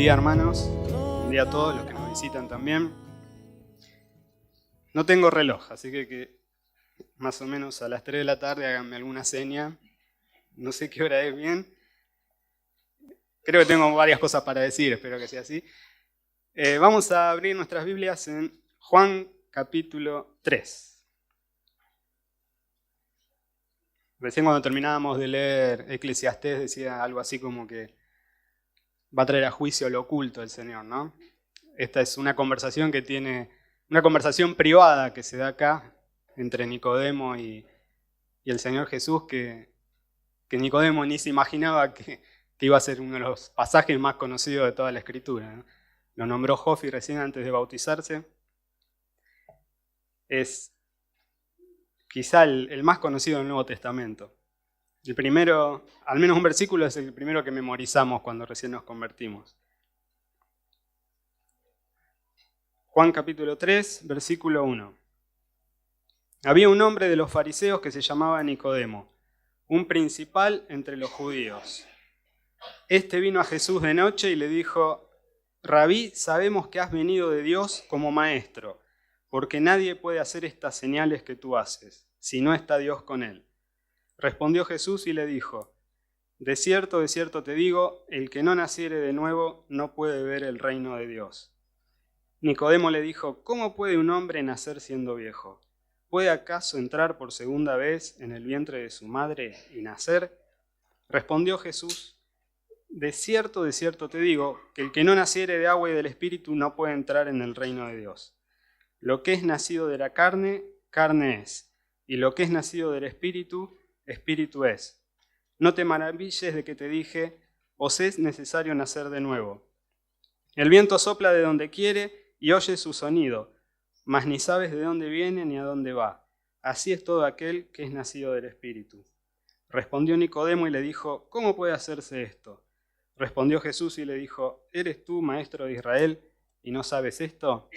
día, hermanos. Buen día a todos los que nos visitan también. No tengo reloj, así que más o menos a las 3 de la tarde háganme alguna seña. No sé qué hora es bien. Creo que tengo varias cosas para decir, espero que sea así. Vamos a abrir nuestras Biblias en Juan capítulo 3. Recién cuando terminábamos de leer Eclesiastés decía algo así como que va a traer a juicio lo oculto el Señor, ¿no? Esta es una conversación que tiene, una conversación privada que se da acá entre Nicodemo y el Señor Jesús, que Nicodemo ni se imaginaba que iba a ser uno de los pasajes más conocidos de toda la Escritura, ¿no? Lo nombró Jofi recién antes de bautizarse. Es quizá el más conocido del Nuevo Testamento. El primero, al menos un versículo, es el primero que memorizamos cuando recién nos convertimos. Juan capítulo 3, versículo 1. Había un hombre de los fariseos que se llamaba Nicodemo, un principal entre los judíos. Este vino a Jesús de noche y le dijo: Rabí, sabemos que has venido de Dios como maestro, porque nadie puede hacer estas señales que tú haces, si no está Dios con él. Respondió Jesús y le dijo: de cierto te digo, el que no naciere de nuevo no puede ver el reino de Dios. Nicodemo le dijo: ¿cómo puede un hombre nacer siendo viejo? ¿Puede acaso entrar por segunda vez en el vientre de su madre y nacer? Respondió Jesús: de cierto te digo, que el que no naciere de agua y del Espíritu no puede entrar en el reino de Dios. Lo que es nacido de la carne, carne es, y lo que es nacido del Espíritu, Espíritu es. No te maravilles de que te dije: os es necesario nacer de nuevo. El viento sopla de donde quiere y oyes su sonido, mas ni sabes de dónde viene ni a dónde va. Así es todo aquel que es nacido del Espíritu. Respondió Nicodemo y le dijo: ¿cómo puede hacerse esto? Respondió Jesús y le dijo: ¿eres tú maestro de Israel y no sabes esto?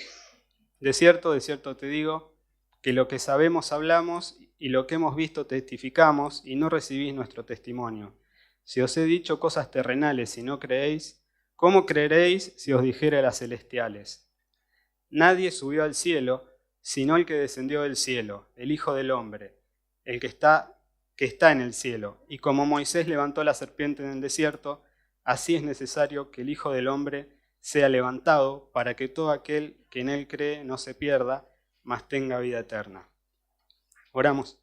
De cierto te digo, que lo que sabemos hablamos y lo que hemos visto testificamos y no recibís nuestro testimonio. Si os he dicho cosas terrenales y no creéis, ¿cómo creeréis si os dijere las celestiales? Nadie subió al cielo, sino el que descendió del cielo, el Hijo del Hombre, el que está en el cielo. Y como Moisés levantó la serpiente en el desierto, así es necesario que el Hijo del Hombre sea levantado, para que todo aquel que en él cree no se pierda, mas tenga vida eterna. Oramos.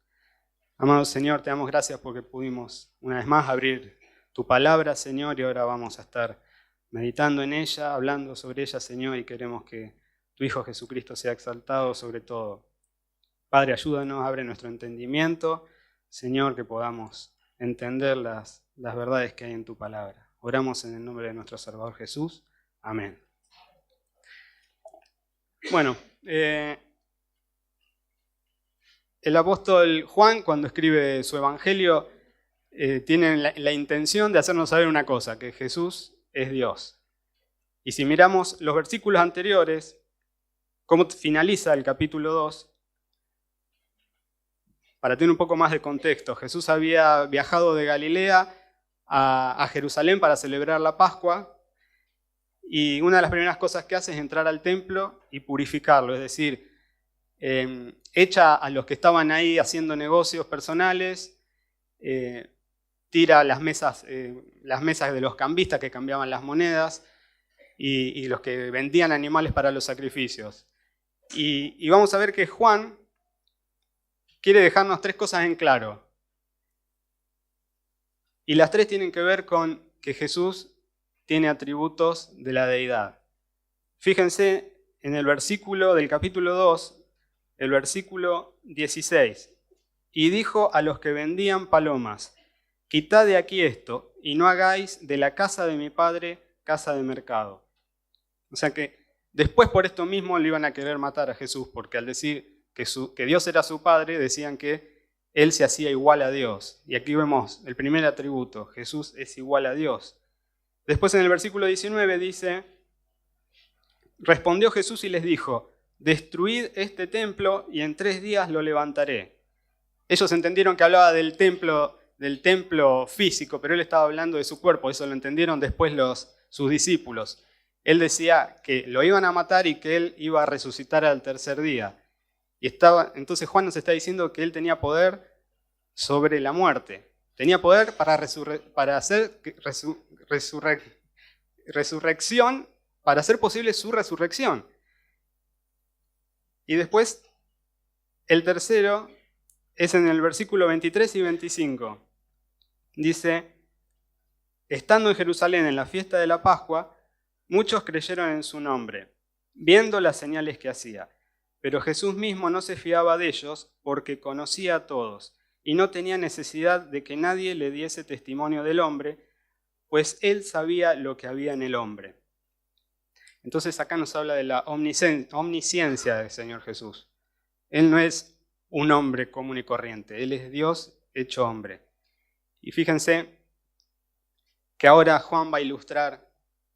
Amado Señor, te damos gracias porque pudimos una vez más abrir tu palabra, Señor, y ahora vamos a estar meditando en ella, hablando sobre ella, Señor, y queremos que tu Hijo Jesucristo sea exaltado sobre todo. Padre, ayúdanos, abre nuestro entendimiento, Señor, que podamos entender las verdades que hay en tu palabra. Oramos en el nombre de nuestro Salvador Jesús. Amén. Bueno, el apóstol Juan, cuando escribe su evangelio, tiene la intención de hacernos saber una cosa, que Jesús es Dios. Y si miramos los versículos anteriores, cómo finaliza el capítulo 2, para tener un poco más de contexto, Jesús había viajado de Galilea a Jerusalén para celebrar la Pascua, y una de las primeras cosas que hace es entrar al templo y purificarlo, es decir, echa a los que estaban ahí haciendo negocios personales, tira las mesas de los cambistas que cambiaban las monedas y los que vendían animales para los sacrificios. Y vamos a ver que Juan quiere dejarnos 3 cosas en claro. Y las 3 tienen que ver con que Jesús tiene atributos de la deidad. Fíjense en el versículo del capítulo 2, el versículo 16. Y dijo a los que vendían palomas: quitad de aquí esto, y no hagáis de la casa de mi padre casa de mercado. O sea que después por esto mismo le iban a querer matar a Jesús, porque al decir que Dios era su padre, decían que él se hacía igual a Dios. Y aquí vemos el primer atributo: Jesús es igual a Dios. Después en el versículo 19 dice: respondió Jesús y les dijo: destruid este templo y en 3 días lo levantaré. Ellos entendieron que hablaba del templo físico, pero él estaba hablando de su cuerpo. Eso lo entendieron después sus discípulos. Él decía que lo iban a matar y que él iba a resucitar al tercer día. Entonces Juan nos está diciendo que él tenía poder sobre la muerte. Tenía poder para hacer resurrección, para hacer posible su resurrección. Y después, el tercero es en el versículo 23 y 25. Dice: estando en Jerusalén en la fiesta de la Pascua, muchos creyeron en su nombre, viendo las señales que hacía. Pero Jesús mismo no se fiaba de ellos, porque conocía a todos, y no tenía necesidad de que nadie le diese testimonio del hombre, pues él sabía lo que había en el hombre. Entonces acá nos habla de la omnisciencia del Señor Jesús. Él no es un hombre común y corriente, Él es Dios hecho hombre. Y fíjense que ahora Juan va a ilustrar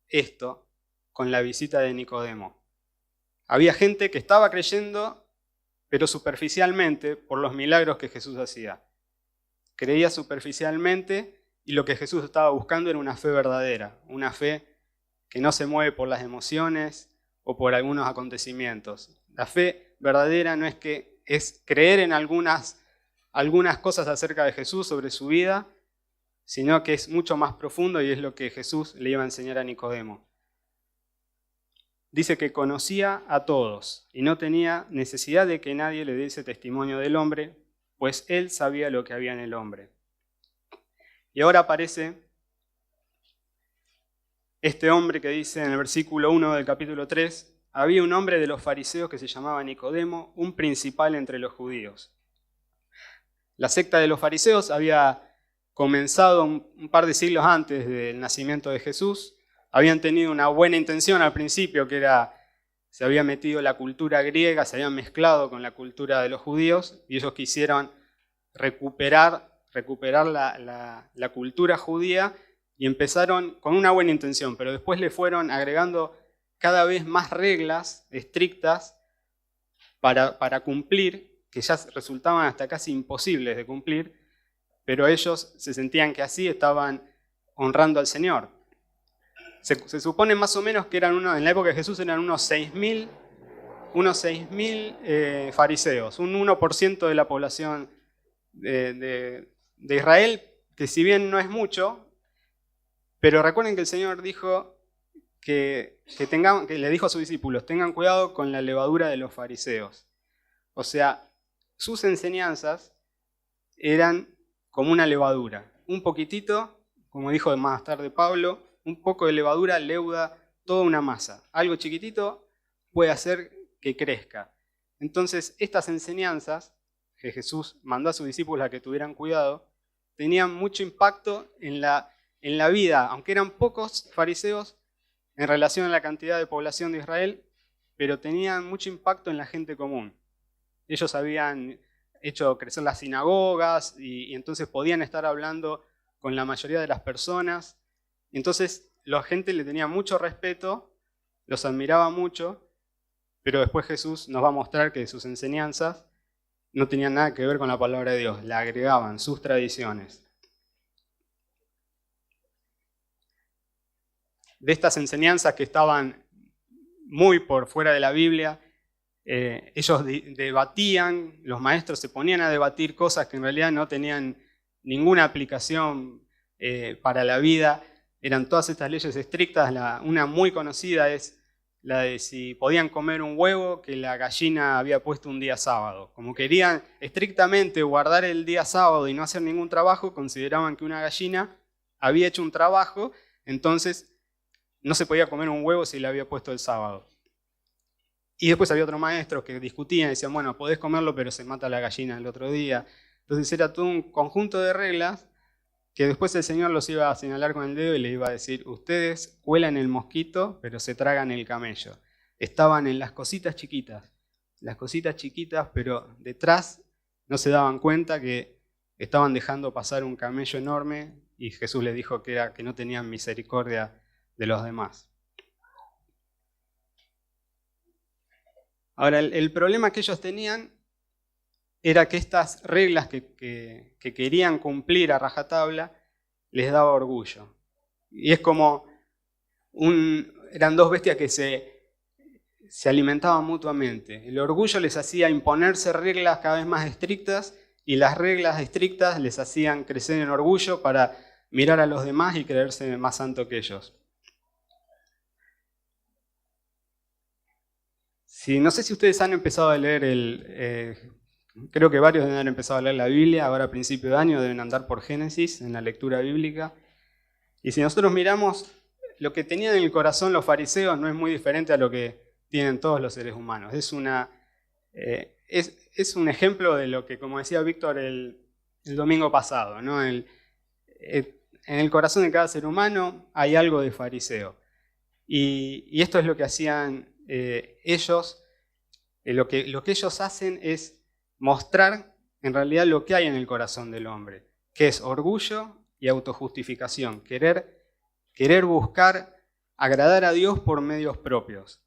esto con la visita de Nicodemo. Había gente que estaba creyendo, pero superficialmente, por los milagros que Jesús hacía. Creía superficialmente y lo que Jesús estaba buscando era una fe verdadera, una fe que no se mueve por las emociones o por algunos acontecimientos. La fe verdadera no es que es creer en algunas cosas acerca de Jesús, sobre su vida, sino que es mucho más profundo y es lo que Jesús le iba a enseñar a Nicodemo. Dice que conocía a todos y no tenía necesidad de que nadie le diese testimonio del hombre, pues él sabía lo que había en el hombre. Y ahora aparece este hombre que dice en el versículo 1 del capítulo 3, había un hombre de los fariseos que se llamaba Nicodemo, un principal entre los judíos. La secta de los fariseos había comenzado un par de siglos antes del nacimiento de Jesús. Habían tenido una buena intención al principio, que era, se había metido la cultura griega, se habían mezclado con la cultura de los judíos, y ellos quisieron recuperar la cultura judía, y empezaron con una buena intención, pero después le fueron agregando cada vez más reglas estrictas para cumplir, que ya resultaban hasta casi imposibles de cumplir, pero ellos se sentían que así estaban honrando al Señor. Se supone más o menos que en la época de Jesús eran unos 6.000 fariseos, un 1% de la población de Israel, que si bien no es mucho, pero recuerden que el Señor dijo que le dijo a sus discípulos: tengan cuidado con la levadura de los fariseos. O sea, sus enseñanzas eran como una levadura. Un poquitito, como dijo más tarde Pablo, un poco de levadura leuda toda una masa. Algo chiquitito puede hacer que crezca. Entonces, estas enseñanzas que Jesús mandó a sus discípulos a que tuvieran cuidado, tenían mucho impacto en la vida, aunque eran pocos fariseos en relación a la cantidad de población de Israel, pero tenían mucho impacto en la gente común. Ellos habían hecho crecer las sinagogas y entonces podían estar hablando con la mayoría de las personas. Entonces la gente le tenía mucho respeto, los admiraba mucho, pero después Jesús nos va a mostrar que sus enseñanzas no tenían nada que ver con la palabra de Dios, le agregaban sus tradiciones. De estas enseñanzas que estaban muy por fuera de la Biblia, ellos debatían, los maestros se ponían a debatir cosas que en realidad no tenían ninguna aplicación para la vida. Eran todas estas leyes estrictas. Una muy conocida es la de si podían comer un huevo que la gallina había puesto un día sábado. Como querían estrictamente guardar el día sábado y no hacer ningún trabajo, consideraban que una gallina había hecho un trabajo, entonces no se podía comer un huevo si le había puesto el sábado. Y después había otros maestros que discutían y decían, bueno, podés comerlo, pero se mata la gallina el otro día. Entonces era todo un conjunto de reglas que después el Señor los iba a señalar con el dedo y les iba a decir, ustedes cuelan el mosquito, pero se tragan el camello. Estaban en las cositas chiquitas, pero detrás no se daban cuenta que estaban dejando pasar un camello enorme y Jesús les dijo que no tenían misericordia de los demás. Ahora, el problema que ellos tenían era que estas reglas que querían cumplir a rajatabla les daba orgullo. Y es como eran dos bestias que se alimentaban mutuamente. El orgullo les hacía imponerse reglas cada vez más estrictas y las reglas estrictas les hacían crecer en orgullo para mirar a los demás y creerse más santo que ellos. No sé si ustedes han empezado a leer creo que varios deben haber empezado a leer la Biblia, ahora a principio de año deben andar por Génesis en la lectura bíblica. Y si nosotros miramos, lo que tenían en el corazón los fariseos no es muy diferente a lo que tienen todos los seres humanos. Es un ejemplo de lo que, como decía Víctor el domingo pasado, ¿no? En el corazón de cada ser humano hay algo de fariseo. Y esto es lo que hacían ellos. Lo que ellos hacen es mostrar en realidad lo que hay en el corazón del hombre, que es orgullo y autojustificación, querer buscar agradar a Dios por medios propios.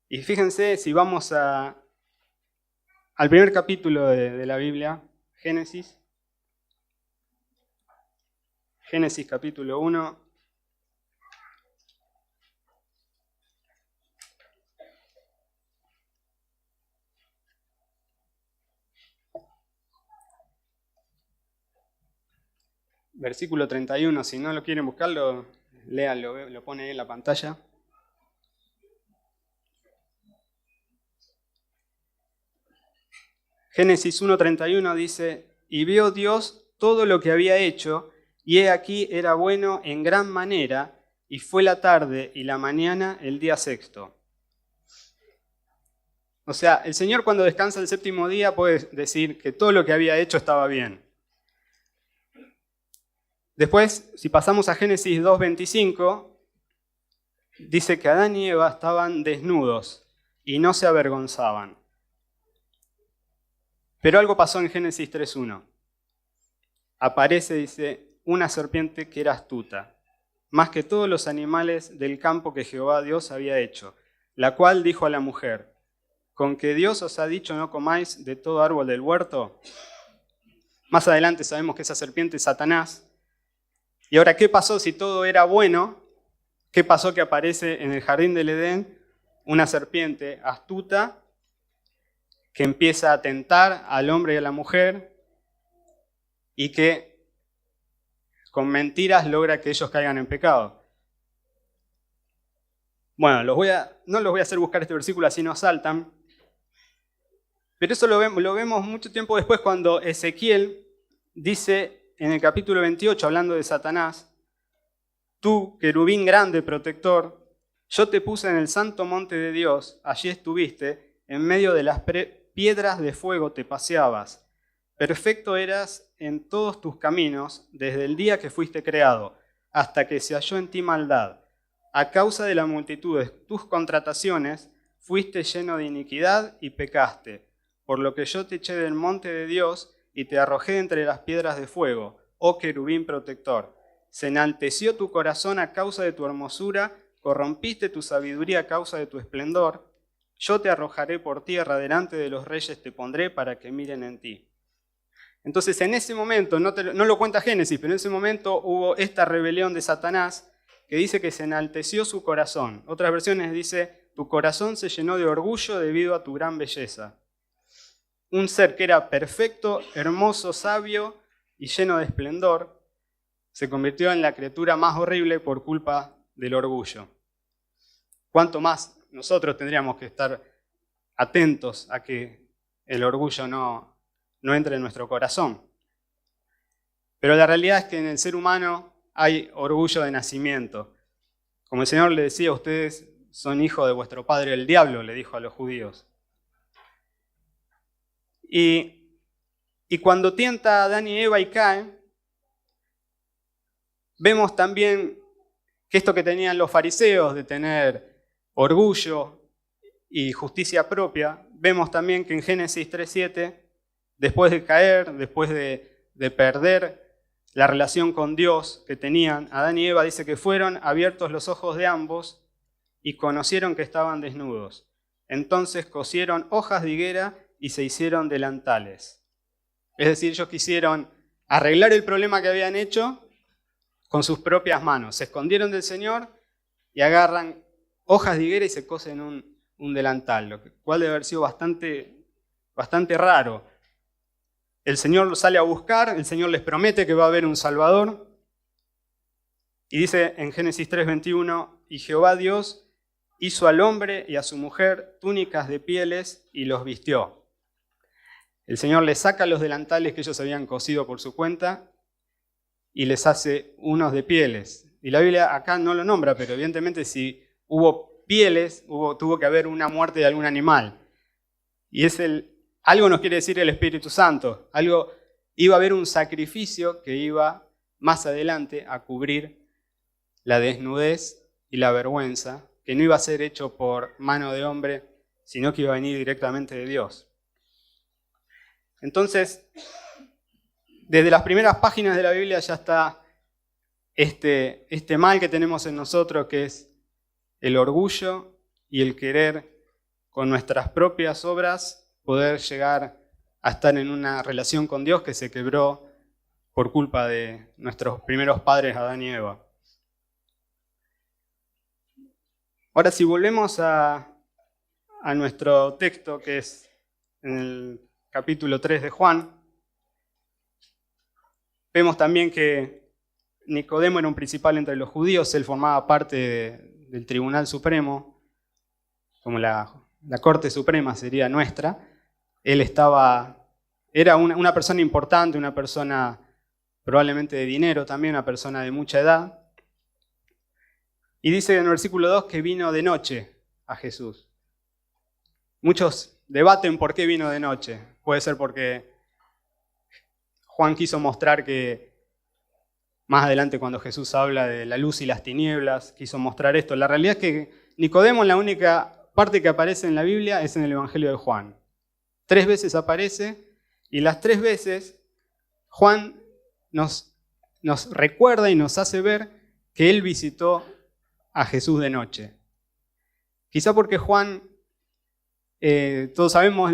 Y fíjense, si vamos al primer capítulo de la Biblia, Génesis capítulo 1. Versículo 31, si no lo quieren buscarlo, léanlo, lo pone ahí en la pantalla. Génesis 1:31 dice, y vio Dios todo lo que había hecho, y he aquí era bueno en gran manera, y fue la tarde y la mañana el día sexto. O sea, el Señor cuando descansa el séptimo día puede decir que todo lo que había hecho estaba bien. Después, si pasamos a Génesis 2:25, dice que Adán y Eva estaban desnudos y no se avergonzaban. Pero algo pasó en Génesis 3:1. Aparece, dice, una serpiente que era astuta, más que todos los animales del campo que Jehová Dios había hecho, la cual dijo a la mujer, ¿con que Dios os ha dicho no comáis de todo árbol del huerto? Más adelante sabemos que esa serpiente es Satanás. Y ahora, ¿qué pasó si todo era bueno? ¿Qué pasó que aparece en el jardín del Edén una serpiente astuta que empieza a tentar al hombre y a la mujer y que con mentiras logra que ellos caigan en pecado? Bueno, no los voy a hacer buscar este versículo, así no saltan. Pero eso lo vemos mucho tiempo después cuando Ezequiel dice en el capítulo 28, hablando de Satanás, tú, querubín grande, protector, yo te puse en el santo monte de Dios, allí estuviste, en medio de las piedras de fuego te paseabas. Perfecto eras en todos tus caminos, desde el día que fuiste creado, hasta que se halló en ti maldad. A causa de la multitud de tus contrataciones, fuiste lleno de iniquidad y pecaste, por lo que yo te eché del monte de Dios y te arrojé entre las piedras de fuego, oh querubín protector. Se enalteció tu corazón a causa de tu hermosura, corrompiste tu sabiduría a causa de tu esplendor. Yo te arrojaré por tierra, delante de los reyes te pondré para que miren en ti. Entonces en ese momento, no lo cuenta Génesis, pero en ese momento hubo esta rebelión de Satanás que dice que se enalteció su corazón. Otras versiones dice, tu corazón se llenó de orgullo debido a tu gran belleza. Un ser que era perfecto, hermoso, sabio y lleno de esplendor, se convirtió en la criatura más horrible por culpa del orgullo. ¿Cuánto más nosotros tendríamos que estar atentos a que el orgullo no entre en nuestro corazón? Pero la realidad es que en el ser humano hay orgullo de nacimiento. Como el Señor le decía, ustedes son hijos de vuestro padre el diablo, le dijo a los judíos. Y cuando tienta a Adán y Eva y caen, vemos también que esto que tenían los fariseos de tener orgullo y justicia propia, vemos también que en Génesis 3:7, después de caer, después de perder la relación con Dios que tenían, Adán y Eva dice que fueron abiertos los ojos de ambos y conocieron que estaban desnudos. Entonces cosieron hojas de higuera y se hicieron delantales. Es decir, ellos quisieron arreglar el problema que habían hecho con sus propias manos. Se escondieron del Señor y agarran hojas de higuera y se cosen un delantal, lo cual debe haber sido bastante raro. El Señor los sale a buscar, el Señor les promete que va a haber un Salvador. Y dice en Génesis 3:21, y Jehová Dios hizo al hombre y a su mujer túnicas de pieles y los vistió. El Señor les saca los delantales que ellos habían cosido por su cuenta y les hace unos de pieles. Y la Biblia acá no lo nombra, pero evidentemente si hubo pieles, tuvo que haber una muerte de algún animal. Y algo nos quiere decir el Espíritu Santo. Iba a haber un sacrificio que iba más adelante a cubrir la desnudez y la vergüenza, que no iba a ser hecho por mano de hombre, sino que iba a venir directamente de Dios. Entonces, desde las primeras páginas de la Biblia ya está este mal que tenemos en nosotros, que es el orgullo y el querer con nuestras propias obras poder llegar a estar en una relación con Dios que se quebró por culpa de nuestros primeros padres, Adán y Eva. Ahora, si volvemos a nuestro texto, que es en el capítulo 3 de Juan, vemos también que Nicodemo era un principal entre los judíos, él formaba parte del Tribunal Supremo, como la Corte Suprema sería nuestra. Él era una persona importante, una persona probablemente de dinero también, una persona de mucha edad. Y dice en el versículo 2 que vino de noche a Jesús. Muchos debaten por qué vino de noche. Puede ser porque Juan quiso mostrar que más adelante cuando Jesús habla de la luz y las tinieblas, quiso mostrar esto. La realidad es que Nicodemo, la única parte que aparece en la Biblia es en el Evangelio de Juan. 3 veces aparece y las 3 veces Juan nos recuerda y nos hace ver que él visitó a Jesús de noche. Quizá porque Juan, todos sabemos,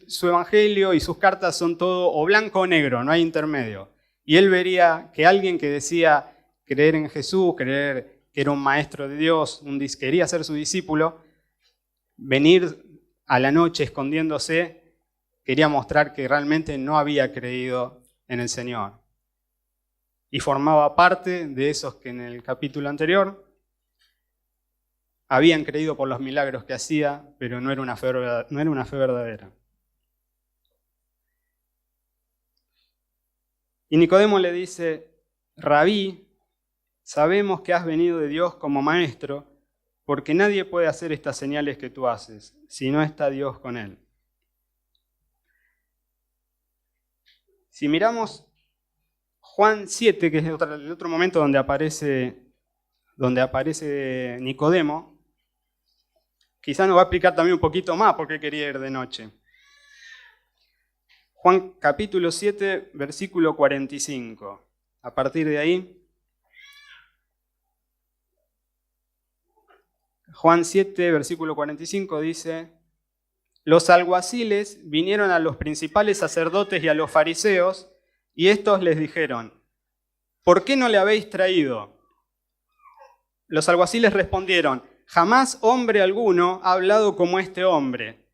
su evangelio y sus cartas son todo o blanco o negro, no hay intermedio. Y él vería que alguien que decía creer en Jesús, creer que era un maestro de Dios, quería ser su discípulo, venir a la noche escondiéndose, quería mostrar que realmente no había creído en el Señor. Y formaba parte de esos que en el capítulo anterior habían creído por los milagros que hacía, pero no era una fe verdadera. Y Nicodemo le dice, Rabí, sabemos que has venido de Dios como maestro, porque nadie puede hacer estas señales que tú haces, si no está Dios con él. Si miramos Juan 7, que es el otro momento donde aparece Nicodemo, quizá nos va a explicar también un poquito más por qué quería ir de noche. Juan capítulo 7, versículo 45. A partir de ahí, Juan 7, versículo 45 dice, los alguaciles vinieron a los principales sacerdotes y a los fariseos, y estos les dijeron, ¿por qué no le habéis traído? Los alguaciles respondieron, jamás hombre alguno ha hablado como este hombre.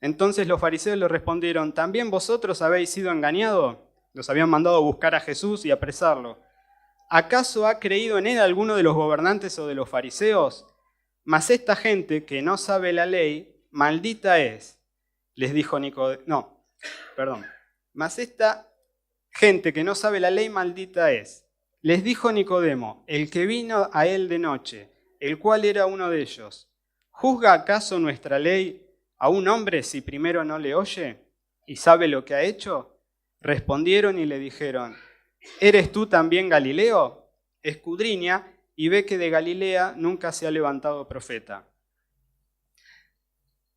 Entonces los fariseos le respondieron, ¿también vosotros habéis sido engañados? Los habían mandado a buscar a Jesús y a apresarlo. ¿Acaso ha creído en él alguno de los gobernantes o de los fariseos? Mas esta gente que no sabe la ley, maldita es. Les dijo Nicodemo. Mas esta gente que no sabe la ley, maldita es. Les dijo Nicodemo, el que vino a él de noche, el cual era uno de ellos. ¿Juzga acaso nuestra ley a un hombre si primero no le oye y sabe lo que ha hecho? Respondieron y le dijeron, ¿eres tú también Galileo? Escudriña y ve que de Galilea nunca se ha levantado profeta.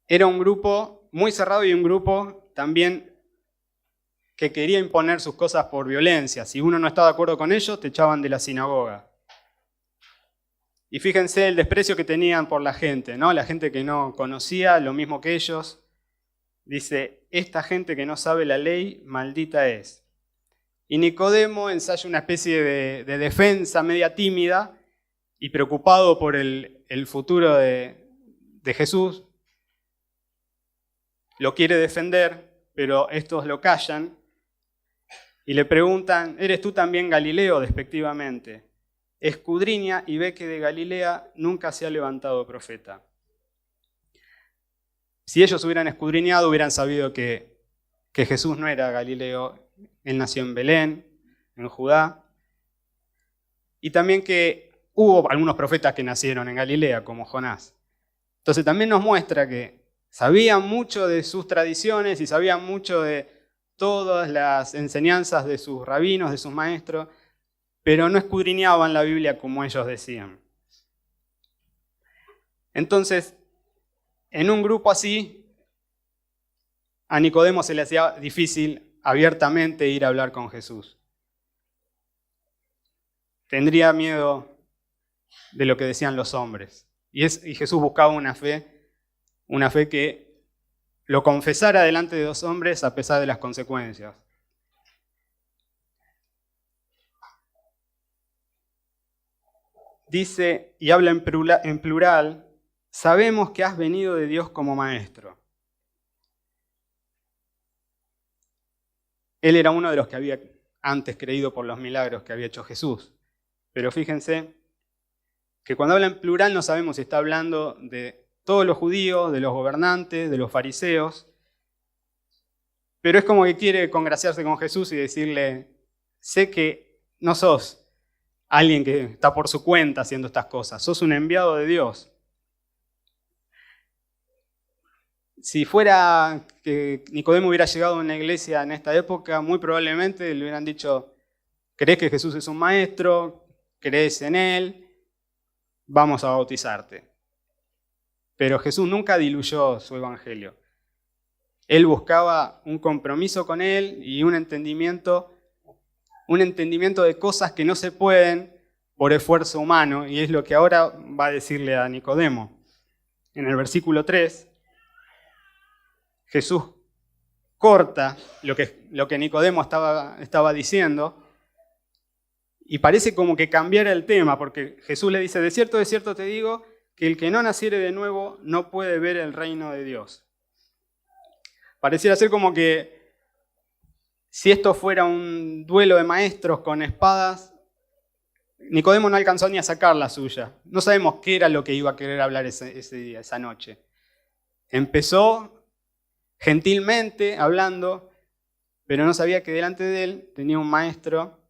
Era un grupo muy cerrado y un grupo también que quería imponer sus cosas por violencia. Si uno no estaba de acuerdo con ellos, te echaban de la sinagoga. Y fíjense el desprecio que tenían por la gente, ¿no? La gente que no conocía lo mismo que ellos. Dice, esta gente que no sabe la ley, maldita es. Y Nicodemo ensaya una especie de defensa media tímida y preocupado por el futuro de Jesús. Lo quiere defender, pero estos lo callan y le preguntan: ¿eres tú también Galileo? Despectivamente. Escudriña y ve que de Galilea nunca se ha levantado profeta. Si ellos hubieran escudriñado, hubieran sabido que Jesús no era Galileo. Él nació en Belén, en Judá. Y también que hubo algunos profetas que nacieron en Galilea, como Jonás. Entonces también nos muestra que sabían mucho de sus tradiciones y sabían mucho de todas las enseñanzas de sus rabinos, de sus maestros, pero no escudriñaban la Biblia como ellos decían. Entonces, en un grupo así, a Nicodemo se le hacía difícil abiertamente ir a hablar con Jesús. Tendría miedo de lo que decían los hombres. Y Jesús buscaba una fe que lo confesara delante de dos hombres a pesar de las consecuencias. Dice, y habla en plural: sabemos que has venido de Dios como maestro. Él era uno de los que había antes creído por los milagros que había hecho Jesús. Pero fíjense que cuando habla en plural no sabemos si está hablando de todos los judíos, de los gobernantes, de los fariseos. Pero es como que quiere congraciarse con Jesús y decirle: sé que no sos alguien que está por su cuenta haciendo estas cosas, sos un enviado de Dios. Si fuera que Nicodemo hubiera llegado a una iglesia en esta época, muy probablemente le hubieran dicho: ¿crees que Jesús es un maestro? ¿Crees en él? Vamos a bautizarte. Pero Jesús nunca diluyó su evangelio. Él buscaba un compromiso con él y un entendimiento de cosas que no se pueden por esfuerzo humano, y es lo que ahora va a decirle a Nicodemo. En el versículo 3, Jesús corta lo que Nicodemo estaba diciendo, y parece como que cambiara el tema, porque Jesús le dice: de cierto te digo, que el que no naciere de nuevo no puede ver el reino de Dios. Pareciera ser como que si esto fuera un duelo de maestros con espadas, Nicodemo no alcanzó ni a sacar la suya. No sabemos qué era lo que iba a querer hablar ese día, esa noche. Empezó gentilmente hablando, pero no sabía que delante de él tenía un maestro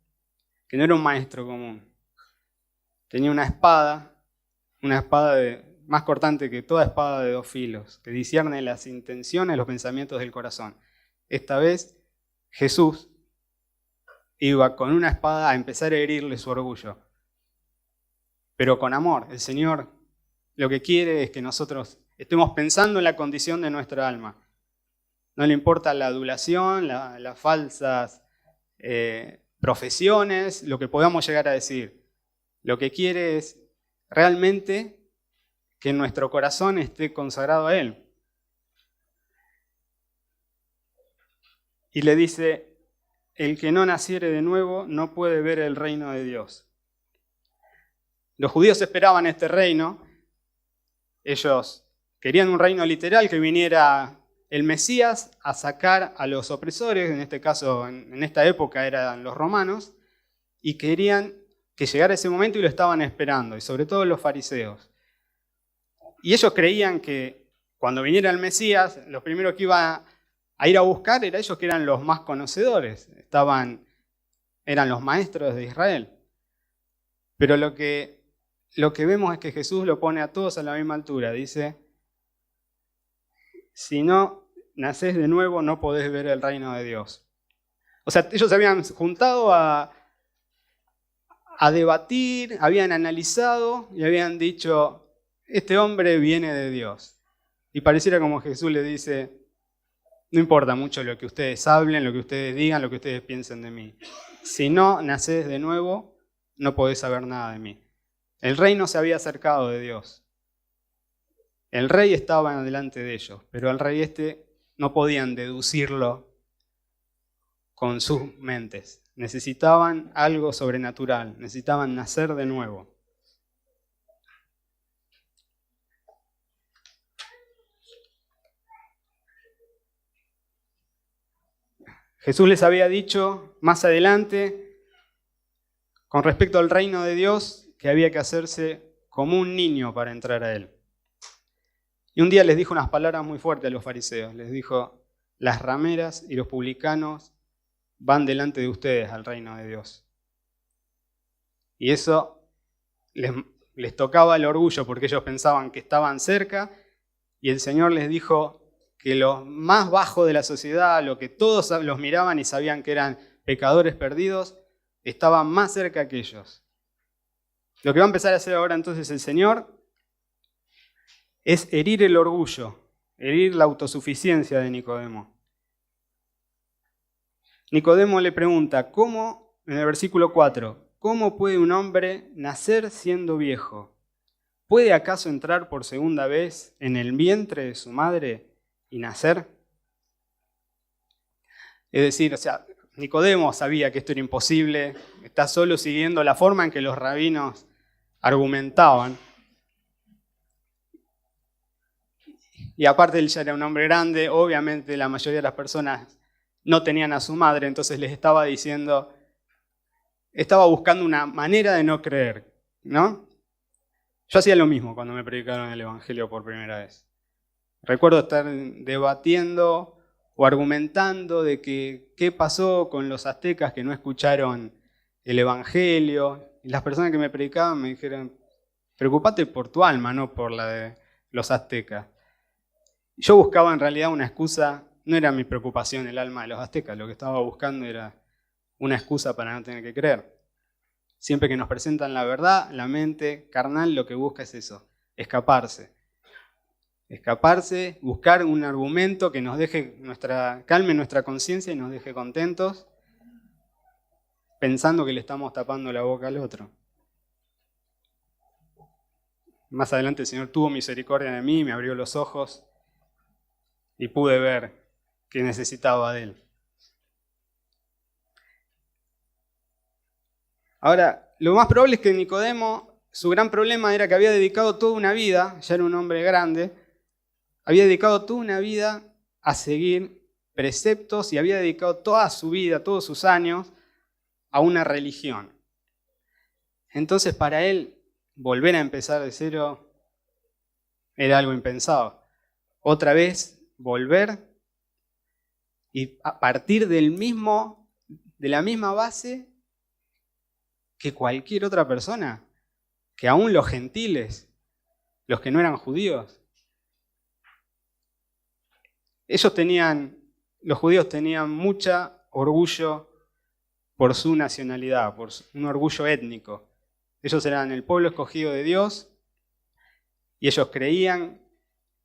que no era un maestro común. Tenía una espada más cortante que toda espada de dos filos, que discierne las intenciones, los pensamientos del corazón. Esta vez Jesús iba con una espada a empezar a herirle su orgullo, pero con amor. El Señor lo que quiere es que nosotros estemos pensando en la condición de nuestra alma. No le importa la adulación, las falsas profesiones, lo que podamos llegar a decir. Lo que quiere es realmente que nuestro corazón esté consagrado a Él. Y le dice: el que no naciere de nuevo no puede ver el reino de Dios. Los judíos esperaban este reino. Ellos querían un reino literal, que viniera el Mesías a sacar a los opresores, en este caso, en esta época eran los romanos, y querían que llegara ese momento y lo estaban esperando, y sobre todo los fariseos. Y ellos creían que cuando viniera el Mesías, los primeros que iba a ir a buscar eran ellos, que eran los más conocedores, eran los maestros de Israel. Pero lo que vemos es que Jesús lo pone a todos a la misma altura. Dice: si no nacés de nuevo, no podés ver el reino de Dios. O sea, ellos se habían juntado a debatir, habían analizado y habían dicho: este hombre viene de Dios. Y pareciera como Jesús le dice: no importa mucho lo que ustedes hablen, lo que ustedes digan, lo que ustedes piensen de mí. Si no nacés de nuevo, no podés saber nada de mí. El reino se había acercado de Dios. El rey estaba delante de ellos, pero al rey no podían deducirlo con sus mentes. necesitaban algo sobrenatural, necesitaban nacer de nuevo. Jesús les había dicho más adelante, con respecto al reino de Dios, que había que hacerse como un niño para entrar a él. Y un día les dijo unas palabras muy fuertes a los fariseos. Les dijo, las rameras y los publicanos van delante de ustedes al reino de Dios. Y eso les tocaba el orgullo porque ellos pensaban que estaban cerca y el Señor les dijo que los más bajos de la sociedad, lo que todos los miraban y sabían que eran pecadores perdidos, estaban más cerca que ellos. Lo que va a empezar a hacer ahora entonces el Señor es herir el orgullo, herir la autosuficiencia de Nicodemo. Nicodemo le pregunta, ¿cómo, en el versículo 4, ¿cómo puede un hombre nacer siendo viejo? ¿Puede acaso entrar por segunda vez en el vientre de su madre y nacer? Es decir, Nicodemo sabía que esto era imposible, está solo siguiendo la forma en que los rabinos argumentaban. Y aparte él ya era un hombre grande, obviamente la mayoría de las personas no tenían a su madre, entonces les estaba diciendo, estaba buscando una manera de no creer, ¿no? Yo hacía lo mismo cuando me predicaron el Evangelio por primera vez. Recuerdo estar debatiendo o argumentando de que qué pasó con los aztecas que no escucharon el Evangelio. Y las personas que me predicaban me dijeron, preocupate por tu alma, no por la de los aztecas. Yo buscaba en realidad una excusa, no era mi preocupación el alma de los aztecas, lo que estaba buscando era una excusa para no tener que creer. Siempre que nos presentan la verdad, la mente carnal lo que busca es eso, escaparse. Escaparse, buscar un argumento que nos deje calme nuestra conciencia y nos deje contentos, pensando que le estamos tapando la boca al otro. Más adelante el Señor tuvo misericordia de mí, me abrió los ojos y pude ver que necesitaba de Él. Ahora, lo más probable es que Nicodemo, su gran problema era que había dedicado toda una vida, ya era un hombre grande, había dedicado toda una vida a seguir preceptos y había dedicado toda su vida, todos sus años, a una religión. Entonces para él, volver a empezar de cero era algo impensado. Otra vez, volver y a partir de la misma base que cualquier otra persona, que aún los gentiles, los que no eran judíos. Los judíos tenían mucho orgullo por su nacionalidad, por un orgullo étnico. Ellos eran el pueblo escogido de Dios y ellos creían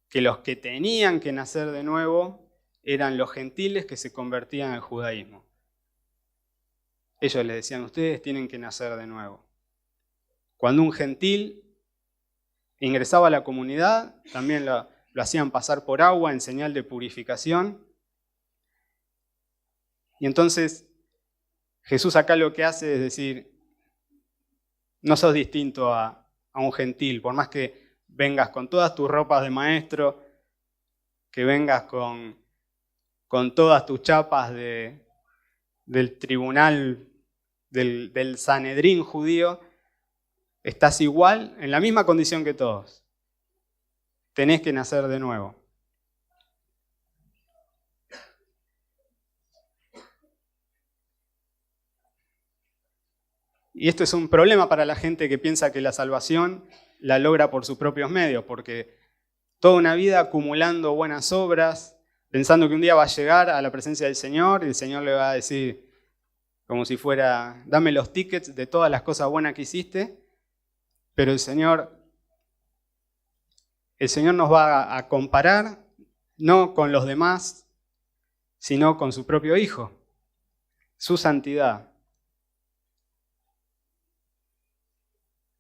que los que tenían que nacer de nuevo eran los gentiles que se convertían al judaísmo. Ellos les decían, ustedes tienen que nacer de nuevo. Cuando un gentil ingresaba a la comunidad, también lo hacían pasar por agua en señal de purificación. Y entonces Jesús acá lo que hace es decir, no sos distinto a un gentil, por más que vengas con todas tus ropas de maestro, que vengas con todas tus chapas del tribunal, del Sanedrín judío, estás igual, en la misma condición que todos. Tenés que nacer de nuevo. Y esto es un problema para la gente que piensa que la salvación la logra por sus propios medios, porque toda una vida acumulando buenas obras, pensando que un día va a llegar a la presencia del Señor y el Señor le va a decir, como si fuera, dame los tickets de todas las cosas buenas que hiciste, pero el Señor nos va a comparar no con los demás, sino con su propio Hijo, su santidad.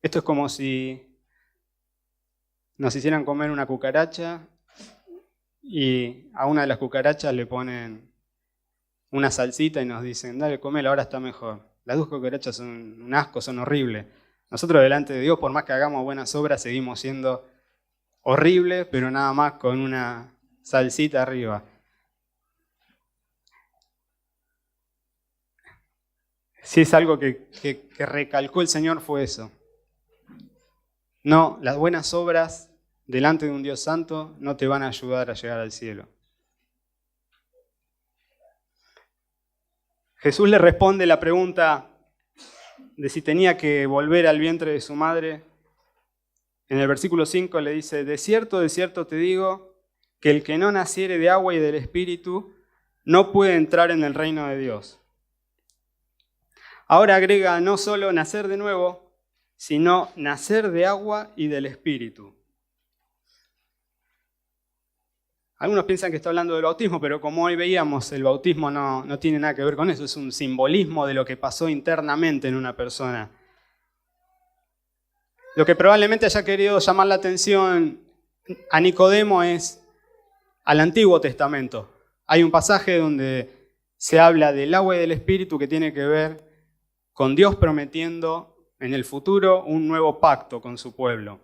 Esto es como si nos hicieran comer una cucaracha y a una de las cucarachas le ponen una salsita y nos dicen, dale, comela, ahora está mejor. Las 2 cucarachas son un asco, son horribles. Nosotros delante de Dios, por más que hagamos buenas obras, seguimos siendo horribles, pero nada más con una salsita arriba. Si es algo que recalcó el Señor fue eso. No, las buenas obras delante de un Dios santo no te van a ayudar a llegar al cielo. Jesús le responde la pregunta de si tenía que volver al vientre de su madre. En el versículo 5 le dice, de cierto te digo, que el que no naciere de agua y del Espíritu no puede entrar en el reino de Dios. Ahora agrega no solo nacer de nuevo, sino nacer de agua y del Espíritu. Algunos piensan que está hablando del bautismo, pero como hoy veíamos, el bautismo no tiene nada que ver con eso, es un simbolismo de lo que pasó internamente en una persona. Lo que probablemente haya querido llamar la atención a Nicodemo es al Antiguo Testamento. Hay un pasaje donde se habla del agua y del Espíritu que tiene que ver con Dios prometiendo en el futuro un nuevo pacto con su pueblo.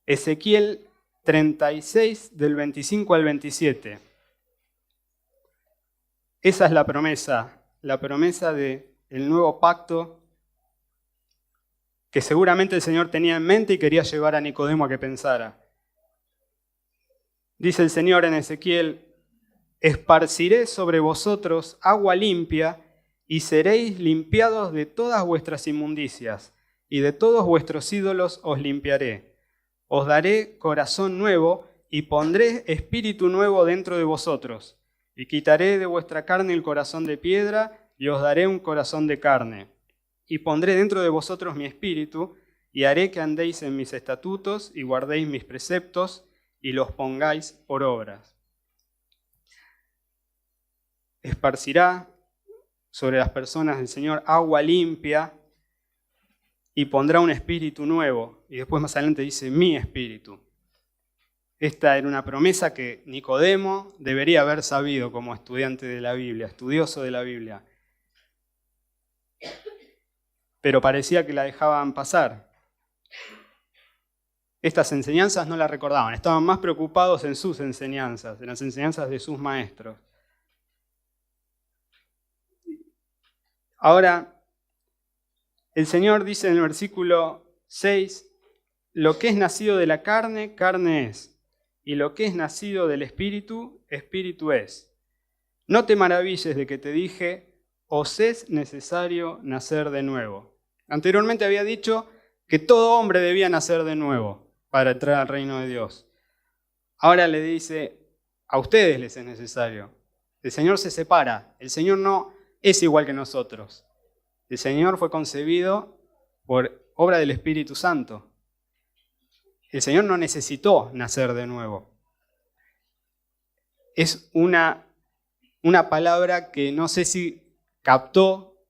Ezequiel 36, del 25 al 27. Esa es la promesa del nuevo pacto que seguramente el Señor tenía en mente y quería llevar a Nicodemo a que pensara. Dice el Señor en Ezequiel, esparciré sobre vosotros agua limpia y seréis limpiados de todas vuestras inmundicias y de todos vuestros ídolos os limpiaré. Os daré corazón nuevo y pondré espíritu nuevo dentro de vosotros. Y quitaré de vuestra carne el corazón de piedra y os daré un corazón de carne. Y pondré dentro de vosotros mi espíritu y haré que andéis en mis estatutos y guardéis mis preceptos y los pongáis por obras. Esparcirá sobre las personas del Señor agua limpia y pondrá un espíritu nuevo. Y después más adelante dice, mi espíritu. Esta era una promesa que Nicodemo debería haber sabido como estudiante de la Biblia, estudioso de la Biblia. Pero parecía que la dejaban pasar. Estas enseñanzas no las recordaban, estaban más preocupados en sus enseñanzas, en las enseñanzas de sus maestros. Ahora, el Señor dice en el versículo 6, lo que es nacido de la carne, carne es, y lo que es nacido del Espíritu, Espíritu es. No te maravilles de que te dije, os es necesario nacer de nuevo. Anteriormente había dicho que todo hombre debía nacer de nuevo para entrar al reino de Dios. Ahora le dice, a ustedes les es necesario. El Señor se separa, el Señor no es igual que nosotros. El Señor fue concebido por obra del Espíritu Santo. El Señor no necesitó nacer de nuevo. Es una palabra que no sé si captó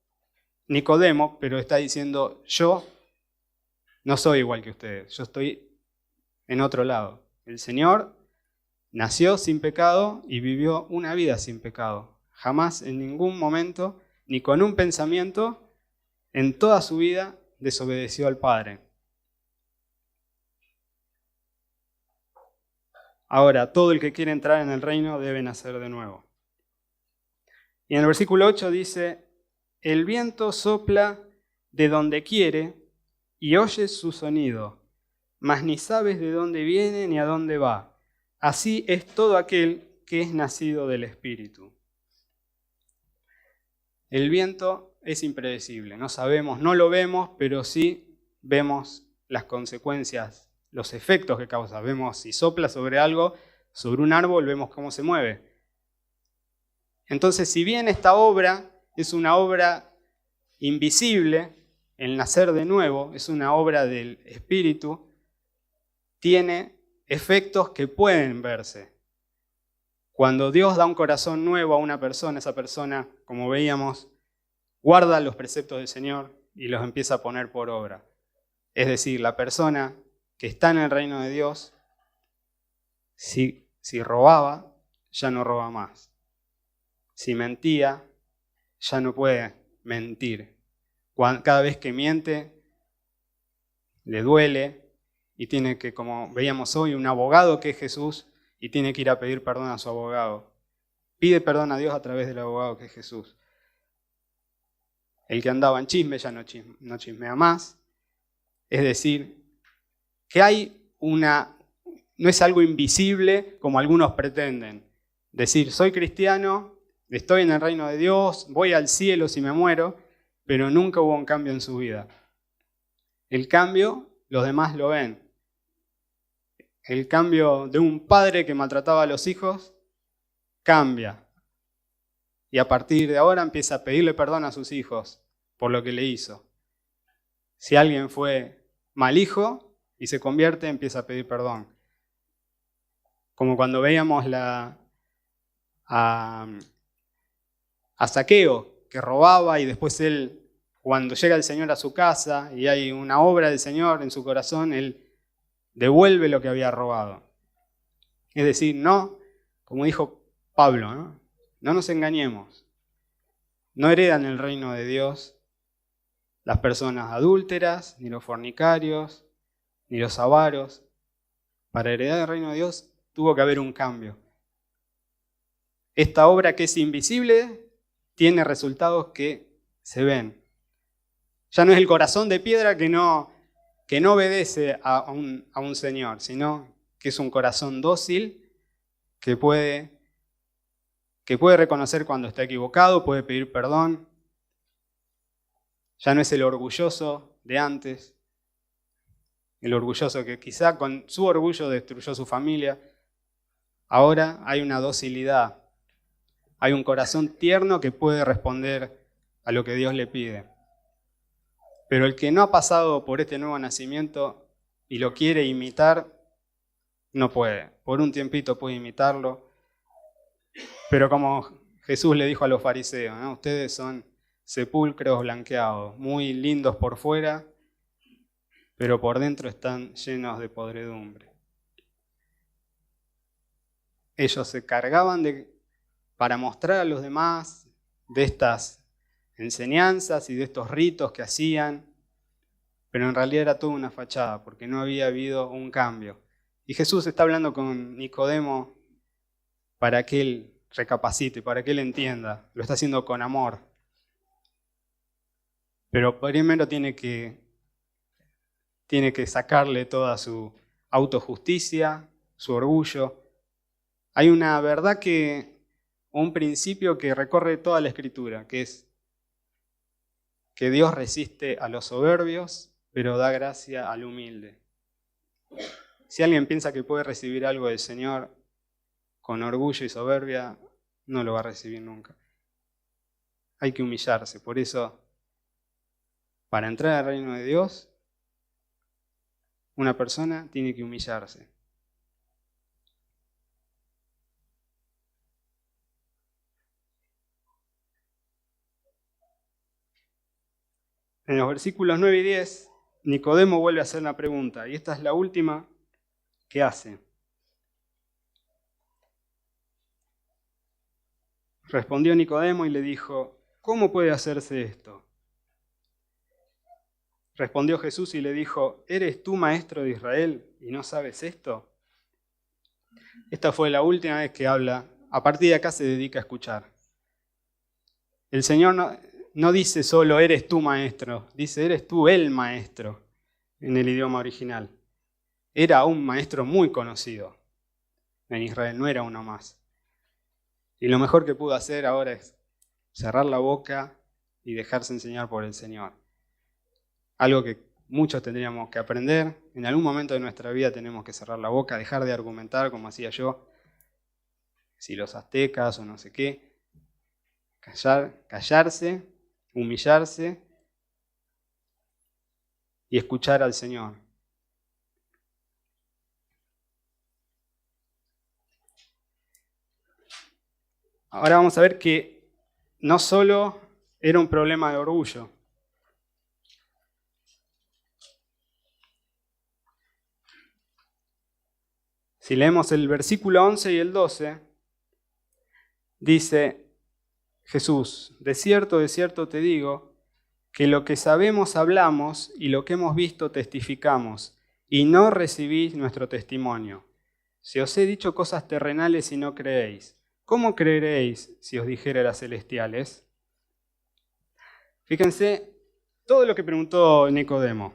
Nicodemo, pero está diciendo, yo no soy igual que ustedes, yo estoy en otro lado. El Señor nació sin pecado y vivió una vida sin pecado. Jamás en ningún momento, ni con un pensamiento, en toda su vida desobedeció al Padre. Ahora, todo el que quiere entrar en el reino debe nacer de nuevo. Y en el versículo 8 dice, el viento sopla de donde quiere y oyes su sonido, mas ni sabes de dónde viene ni a dónde va. Así es todo aquel que es nacido del Espíritu. El viento es impredecible, no sabemos, no lo vemos, pero sí vemos las consecuencias, los efectos que causa. Vemos si sopla sobre algo, sobre un árbol, vemos cómo se mueve. Entonces, si bien esta obra es una obra invisible, el nacer de nuevo es una obra del Espíritu, tiene efectos que pueden verse. Cuando Dios da un corazón nuevo a una persona, esa persona, como veíamos, guarda los preceptos del Señor y los empieza a poner por obra. Es decir, la persona que está en el reino de Dios, si robaba, ya no roba más. si mentía, ya no puede mentir. Cada vez que miente, le duele y tiene que, como veíamos hoy, un abogado que es Jesús y tiene que ir a pedir perdón a su abogado. Pide perdón a Dios a través del abogado que es Jesús. El que andaba en chisme ya no chismea más. Es decir, que hay no es algo invisible como algunos pretenden. Decir, soy cristiano, estoy en el reino de Dios, voy al cielo si me muero, pero nunca hubo un cambio en su vida. El cambio, los demás lo ven. El cambio de un padre que maltrataba a los hijos cambia. Y a partir de ahora empieza a pedirle perdón a sus hijos por lo que le hizo. Si alguien fue mal hijo y se convierte, empieza a pedir perdón. Como cuando veíamos a Zaqueo, que robaba y después él, cuando llega el Señor a su casa y hay una obra del Señor en su corazón, él devuelve lo que había robado. Es decir, no, como dijo Pablo, no nos engañemos. No heredan el reino de Dios las personas adúlteras, ni los fornicarios, ni los avaros. Para heredar el reino de Dios tuvo que haber un cambio. Esta obra que es invisible tiene resultados que se ven. Ya no es el corazón de piedra que no obedece a un Señor, sino que es un corazón dócil que puede reconocer cuando está equivocado, puede pedir perdón. Ya no es el orgulloso de antes, el orgulloso que quizá con su orgullo destruyó su familia. Ahora hay una docilidad, hay un corazón tierno que puede responder a lo que Dios le pide. Pero el que no ha pasado por este nuevo nacimiento y lo quiere imitar, no puede. Por un tiempito puede imitarlo, pero como Jesús le dijo a los fariseos, ustedes son sepulcros blanqueados, muy lindos por fuera, pero por dentro están llenos de podredumbre. Ellos se cargaban para mostrar a los demás de estas enseñanzas y de estos ritos que hacían, pero en realidad era toda una fachada, porque no había habido un cambio. Y Jesús está hablando con Nicodemo para que él recapacite, para que él entienda. Lo está haciendo con amor. Pero primero tiene que sacarle toda su autojusticia, su orgullo. Hay una verdad un principio que recorre toda la Escritura, que es que Dios resiste a los soberbios, pero da gracia al humilde. Si alguien piensa que puede recibir algo del Señor con orgullo y soberbia, no lo va a recibir nunca. Hay que humillarse. Por eso, para entrar al reino de Dios, una persona tiene que humillarse. En los versículos 9 y 10, Nicodemo vuelve a hacer una pregunta, y esta es la última que hace. Respondió Nicodemo y le dijo, ¿cómo puede hacerse esto? Respondió Jesús y le dijo, ¿eres tú maestro de Israel y no sabes esto? Esta fue la última vez que habla. A partir de acá se dedica a escuchar. El Señor no dice solo, eres tú maestro, dice, eres tú el maestro en el idioma original. Era un maestro muy conocido en Israel, no era uno más. Y lo mejor que pudo hacer ahora es cerrar la boca y dejarse enseñar por el Señor. Algo que muchos tendríamos que aprender. En algún momento de nuestra vida tenemos que cerrar la boca, dejar de argumentar como hacía yo, si los aztecas o no sé qué. Callarse, humillarse y escuchar al Señor. Ahora vamos a ver que no solo era un problema de orgullo. Si leemos el versículo 11 y el 12, dice, Jesús, de cierto te digo, que lo que sabemos hablamos y lo que hemos visto testificamos, y no recibís nuestro testimonio. Si os he dicho cosas terrenales y no creéis, ¿cómo creeréis si os dijere las celestiales? Fíjense, todo lo que preguntó Nicodemo,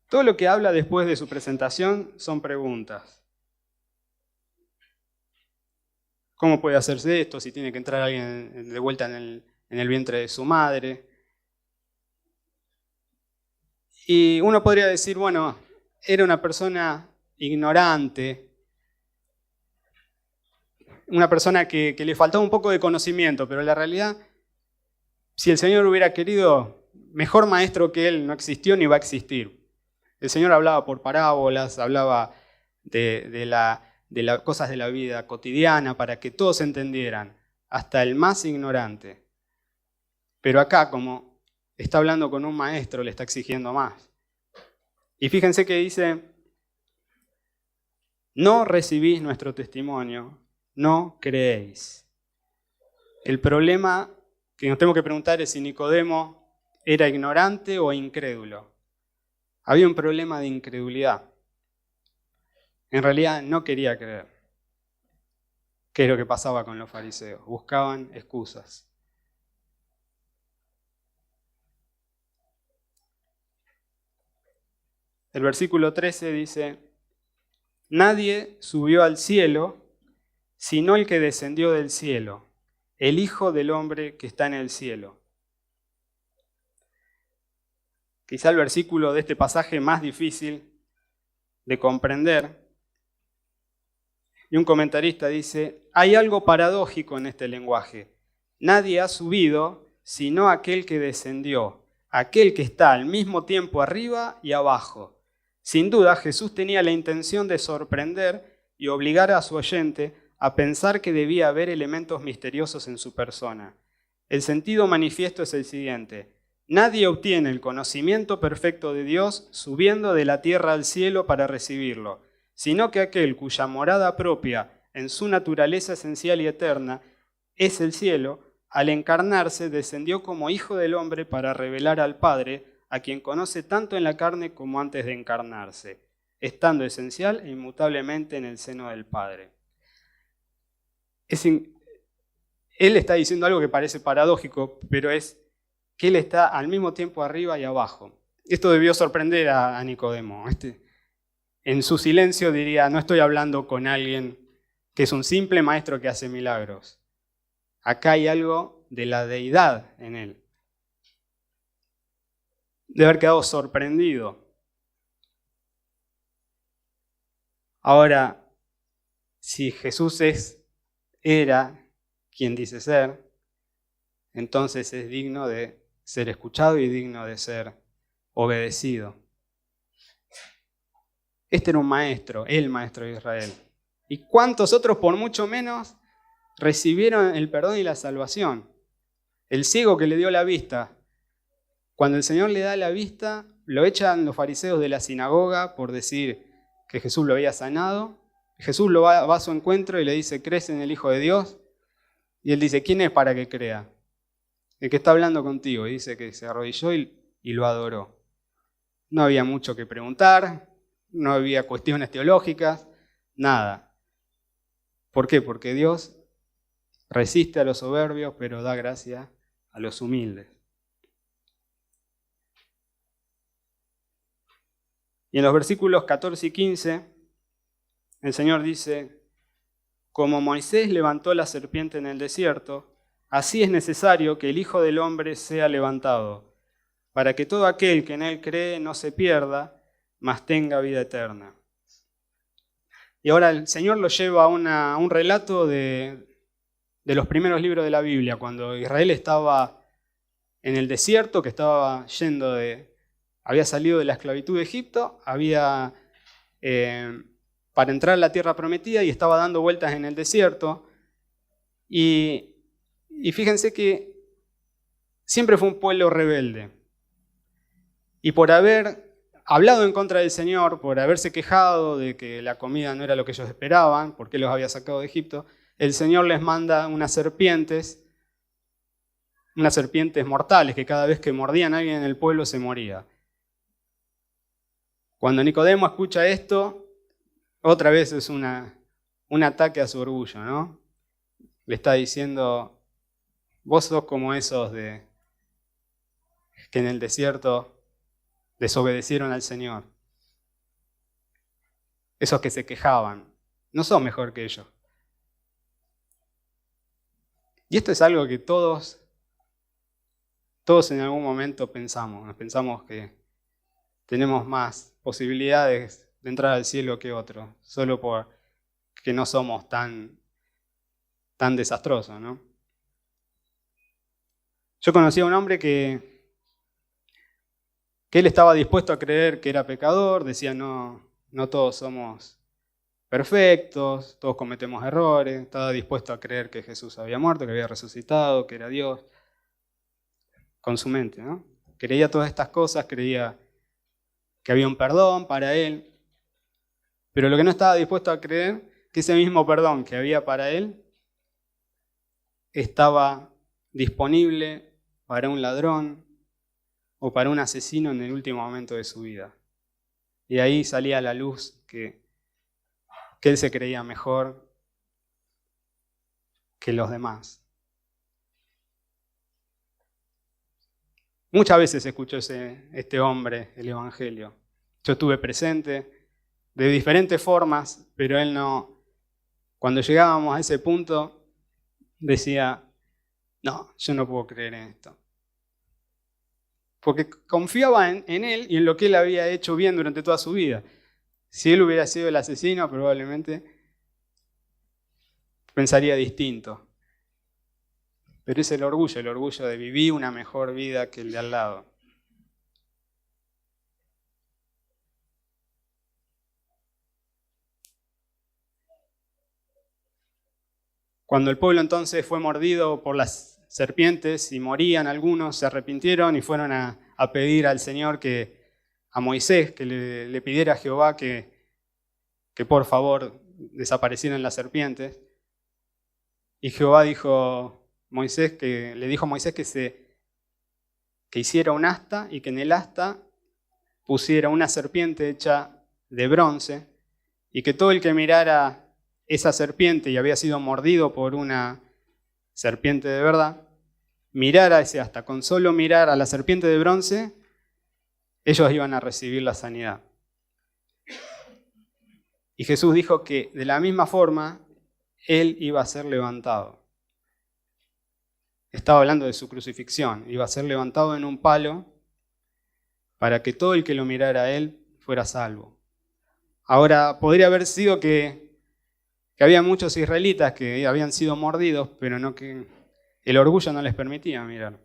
todo lo que habla después de su presentación son preguntas. ¿Cómo puede hacerse esto si tiene que entrar alguien de vuelta en el vientre de su madre? Y uno podría decir, bueno, era una persona ignorante, una persona que le faltaba un poco de conocimiento, pero la realidad, si el Señor hubiera querido, mejor maestro que él no existió ni va a existir. El Señor hablaba por parábolas, hablaba de las cosas de la vida cotidiana para que todos entendieran, hasta el más ignorante. Pero acá, como está hablando con un maestro, le está exigiendo más. Y fíjense que dice, no recibís nuestro testimonio, no creéis. El problema que nos tenemos que preguntar es si Nicodemo era ignorante o incrédulo. Había un problema de incredulidad. En realidad no quería creer. ¿Qué es lo que pasaba con los fariseos? Buscaban excusas. El versículo 13 dice, nadie subió al cielo sino el que descendió del cielo, el Hijo del Hombre que está en el cielo. Quizá el versículo de este pasaje más difícil de comprender. Y un comentarista dice, hay algo paradójico en este lenguaje. Nadie ha subido sino aquel que descendió, aquel que está al mismo tiempo arriba y abajo. Sin duda, Jesús tenía la intención de sorprender y obligar a su oyente a pensar que debía haber elementos misteriosos en su persona. El sentido manifiesto es el siguiente. Nadie obtiene el conocimiento perfecto de Dios subiendo de la tierra al cielo para recibirlo, sino que aquel cuya morada propia en su naturaleza esencial y eterna es el cielo, al encarnarse descendió como Hijo del Hombre para revelar al Padre, a quien conoce tanto en la carne como antes de encarnarse, estando esencial e inmutablemente en el seno del Padre. Él está diciendo algo que parece paradójico, pero es que él está al mismo tiempo arriba y abajo. Esto debió sorprender a Nicodemo. En su silencio diría, no estoy hablando con alguien que es un simple maestro que hace milagros. Acá hay algo de la deidad en él. De haber quedado sorprendido. Ahora, si Jesús era quien dice ser, entonces es digno de ser escuchado y digno de ser obedecido. Este era un maestro, el maestro de Israel. ¿Y cuántos otros, por mucho menos, recibieron el perdón y la salvación? El ciego que le dio la vista. Cuando el Señor le da la vista, lo echan los fariseos de la sinagoga por decir que Jesús lo había sanado. Jesús va a su encuentro y le dice, ¿crees en el Hijo de Dios? Y él dice, ¿quién es para que crea? El que está hablando contigo. Y dice que se arrodilló y lo adoró. No había mucho que preguntar, no había cuestiones teológicas, nada. ¿Por qué? Porque Dios resiste a los soberbios, pero da gracia a los humildes. Y en los versículos 14 y 15, el Señor dice, como Moisés levantó la serpiente en el desierto, así es necesario que el Hijo del Hombre sea levantado, para que todo aquel que en él cree no se pierda, mas tenga vida eterna. Y ahora el Señor lo lleva a un relato de los primeros libros de la Biblia, cuando Israel estaba en el desierto, que estaba había salido de la esclavitud de Egipto, para entrar a la tierra prometida y estaba dando vueltas en el desierto. Y fíjense que siempre fue un pueblo rebelde. Y por haber hablado en contra del Señor, por haberse quejado de que la comida no era lo que ellos esperaban, porque los había sacado de Egipto, el Señor les manda unas serpientes mortales, que cada vez que mordían a alguien en el pueblo se moría. Cuando Nicodemo escucha esto, otra vez es un ataque a su orgullo, ¿no? Le está diciendo, vos sos como esos que en el desierto desobedecieron al Señor. Esos que se quejaban, no sos mejor que ellos. Y esto es algo que todos en algún momento pensamos que tenemos más posibilidades de entrar al cielo que otros, solo porque no somos tan desastrosos, ¿no? Yo conocí a un hombre que él estaba dispuesto a creer que era pecador, decía no todos somos perfectos, todos cometemos errores, estaba dispuesto a creer que Jesús había muerto, que había resucitado, que era Dios, con su mente, ¿no? Creía todas estas cosas, creía que había un perdón para él, pero lo que no estaba dispuesto a creer, que ese mismo perdón que había para él, estaba disponible para un ladrón o para un asesino en el último momento de su vida. Y ahí salía a la luz que él se creía mejor que los demás. Muchas veces escuchó este hombre el Evangelio. Yo estuve presente de diferentes formas, pero él no. Cuando llegábamos a ese punto, decía, no, yo no puedo creer en esto. Porque confiaba en él y en lo que él había hecho bien durante toda su vida. Si él hubiera sido el asesino, probablemente pensaría distinto. Pero es el orgullo de vivir una mejor vida que el de al lado. Cuando el pueblo entonces fue mordido por las serpientes y morían algunos, se arrepintieron y fueron a pedir al Señor a Moisés, que le pidiera a Jehová que por favor desaparecieran las serpientes. Y Jehová le dijo a Moisés que hiciera un asta y que en el asta pusiera una serpiente hecha de bronce y que todo el que mirara esa serpiente y había sido mordido por una serpiente de verdad, mirara ese asta. Con solo mirar a la serpiente de bronce, ellos iban a recibir la sanidad. Y Jesús dijo que de la misma forma, Él iba a ser levantado. Estaba hablando de su crucifixión. Iba a ser levantado en un palo para que todo el que lo mirara a Él fuera salvo. Ahora, podría haber sido que había muchos israelitas que habían sido mordidos, pero no que el orgullo no les permitía mirar.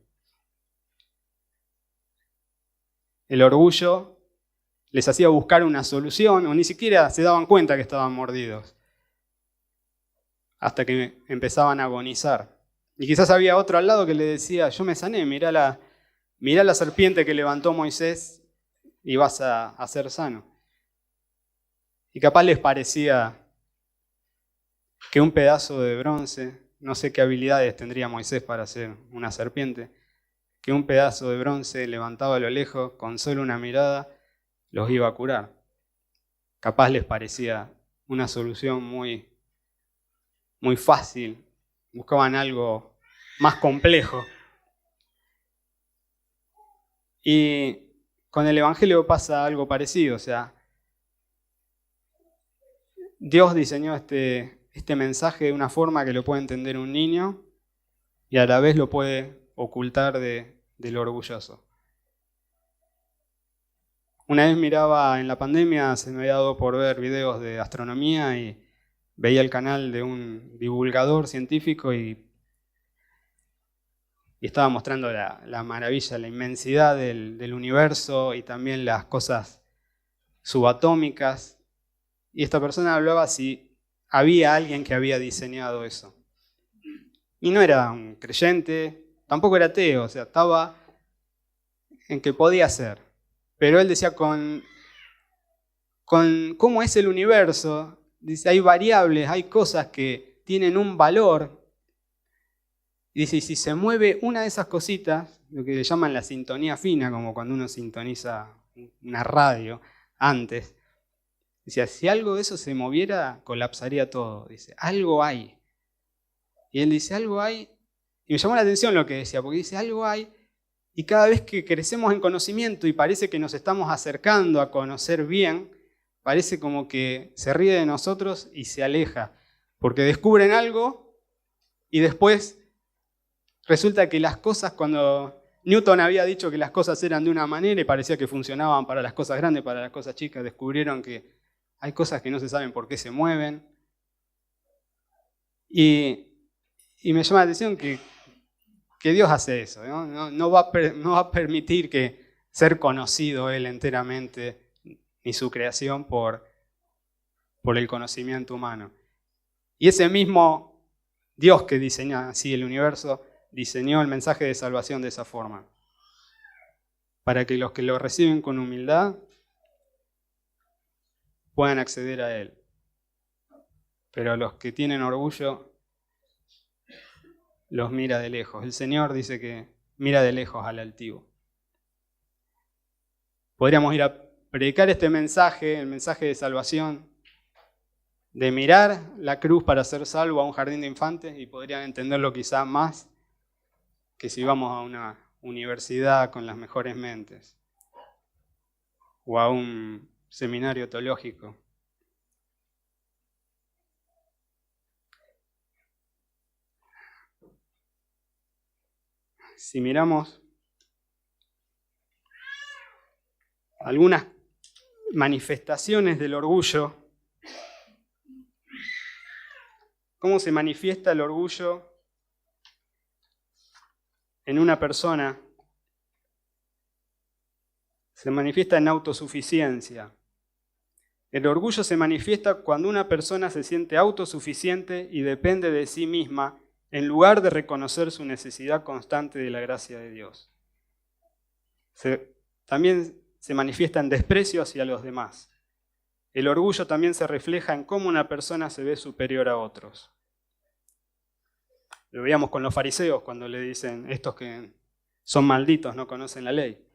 El orgullo les hacía buscar una solución o ni siquiera se daban cuenta que estaban mordidos hasta que empezaban a agonizar. Y quizás había otro al lado que le decía, yo me sané, mirá la serpiente que levantó Moisés y vas a ser sano. Y capaz les parecía que un pedazo de bronce, no sé qué habilidades tendría Moisés para hacer una serpiente, que un pedazo de bronce levantado a lo lejos, con solo una mirada, los iba a curar. Capaz les parecía una solución muy fácil, buscaban algo más complejo. Y con el Evangelio pasa algo parecido, o sea, Dios diseñó este mensaje de una forma que lo puede entender un niño y a la vez lo puede ocultar de lo orgulloso. Una vez miraba en la pandemia, se me había dado por ver videos de astronomía y veía el canal de un divulgador científico y estaba mostrando la maravilla, la inmensidad del universo y también las cosas subatómicas. Y esta persona hablaba si había alguien que había diseñado eso. Y no era un creyente, tampoco era ateo, o sea, estaba en que podía ser. Pero él decía con cómo es el universo, dice, hay variables, hay cosas que tienen un valor. Y dice, y si se mueve una de esas cositas, lo que le llaman la sintonía fina, como cuando uno sintoniza una radio antes, dice, si algo de eso se moviera, colapsaría todo. Dice, algo hay. Y él dice, algo hay. Y me llamó la atención lo que decía, porque dice, algo hay. Y cada vez que crecemos en conocimiento y parece que nos estamos acercando a conocer bien, parece como que se ríe de nosotros y se aleja. Porque descubren algo y después resulta que las cosas, cuando Newton había dicho que las cosas eran de una manera y parecía que funcionaban para las cosas grandes, para las cosas chicas, descubrieron que hay cosas que no se saben por qué se mueven. Y me llama la atención que Dios hace eso, ¿no? No va a permitir que ser conocido Él enteramente, ni su creación, por el conocimiento humano. Y ese mismo Dios que diseña así el universo, diseñó el mensaje de salvación de esa forma, para que los que lo reciben con humildad puedan acceder a Él. Pero los que tienen orgullo los mira de lejos. El Señor dice que mira de lejos al altivo. Podríamos ir a predicar este mensaje, el mensaje de salvación, de mirar la cruz para ser salvo a un jardín de infantes, y podrían entenderlo quizá más que si vamos a una universidad con las mejores mentes o a un seminario teológico. Si miramos algunas manifestaciones del orgullo, ¿cómo se manifiesta el orgullo en una persona? Se manifiesta en autosuficiencia. El orgullo se manifiesta cuando una persona se siente autosuficiente y depende de sí misma, en lugar de reconocer su necesidad constante de la gracia de Dios. También se manifiesta en desprecio hacia los demás. El orgullo también se refleja en cómo una persona se ve superior a otros. Lo veíamos con los fariseos cuando le dicen, estos que son malditos, no conocen la ley.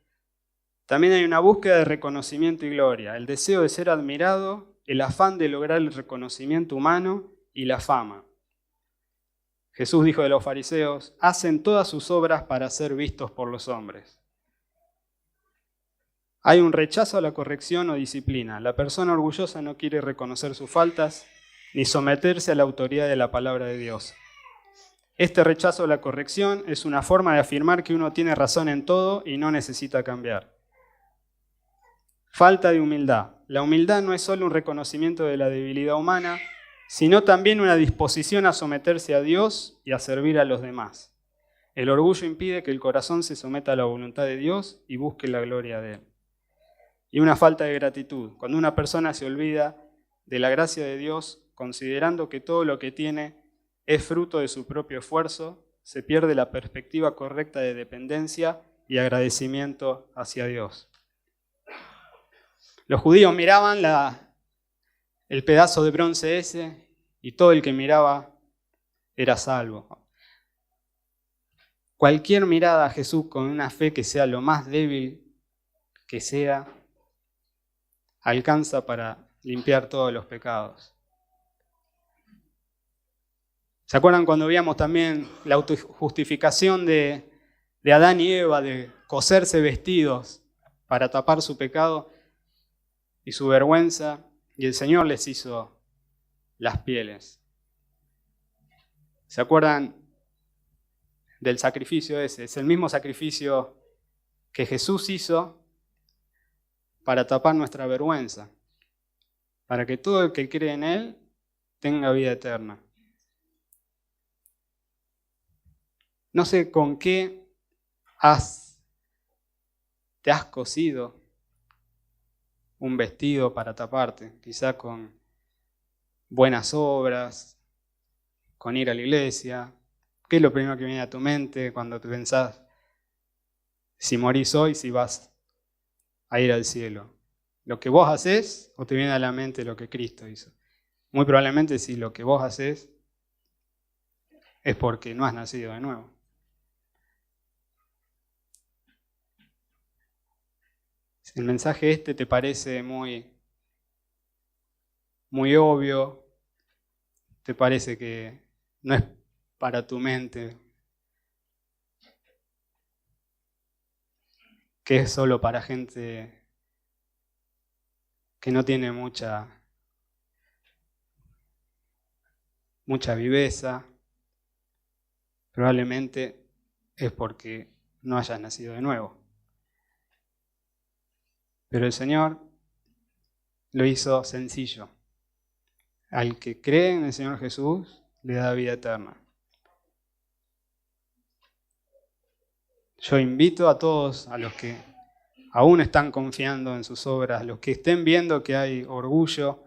También hay una búsqueda de reconocimiento y gloria, el deseo de ser admirado, el afán de lograr el reconocimiento humano y la fama. Jesús dijo de los fariseos, hacen todas sus obras para ser vistos por los hombres. Hay un rechazo a la corrección o disciplina. La persona orgullosa no quiere reconocer sus faltas ni someterse a la autoridad de la palabra de Dios. Este rechazo a la corrección es una forma de afirmar que uno tiene razón en todo y no necesita cambiar. Falta de humildad. La humildad no es solo un reconocimiento de la debilidad humana, sino también una disposición a someterse a Dios y a servir a los demás. El orgullo impide que el corazón se someta a la voluntad de Dios y busque la gloria de Él. Y una falta de gratitud. Cuando una persona se olvida de la gracia de Dios, considerando que todo lo que tiene es fruto de su propio esfuerzo, se pierde la perspectiva correcta de dependencia y agradecimiento hacia Dios. Los judíos miraban el pedazo de bronce ese y todo el que miraba era salvo. Cualquier mirada a Jesús con una fe que sea lo más débil que sea, alcanza para limpiar todos los pecados. ¿Se acuerdan cuando veíamos también la autojustificación de Adán y Eva, de coserse vestidos para tapar su pecado y su vergüenza? Y el Señor les hizo las pieles. ¿Se acuerdan del sacrificio ese? Es el mismo sacrificio que Jesús hizo para tapar nuestra vergüenza, para que todo el que cree en Él tenga vida eterna. No sé con qué te has cosido un vestido para taparte, quizá con buenas obras, con ir a la iglesia. ¿Qué es lo primero que viene a tu mente cuando te pensás si morís hoy, si vas a ir al cielo? ¿Lo que vos hacés o te viene a la mente lo que Cristo hizo? Muy probablemente si lo que vos hacés es porque no has nacido de nuevo. Si el mensaje te parece muy obvio, te parece que no es para tu mente, que es solo para gente que no tiene mucha viveza, probablemente es porque no hayas nacido de nuevo. Pero el Señor lo hizo sencillo. Al que cree en el Señor Jesús, le da vida eterna. Yo invito a todos, a los que aún están confiando en sus obras, los que estén viendo que hay orgullo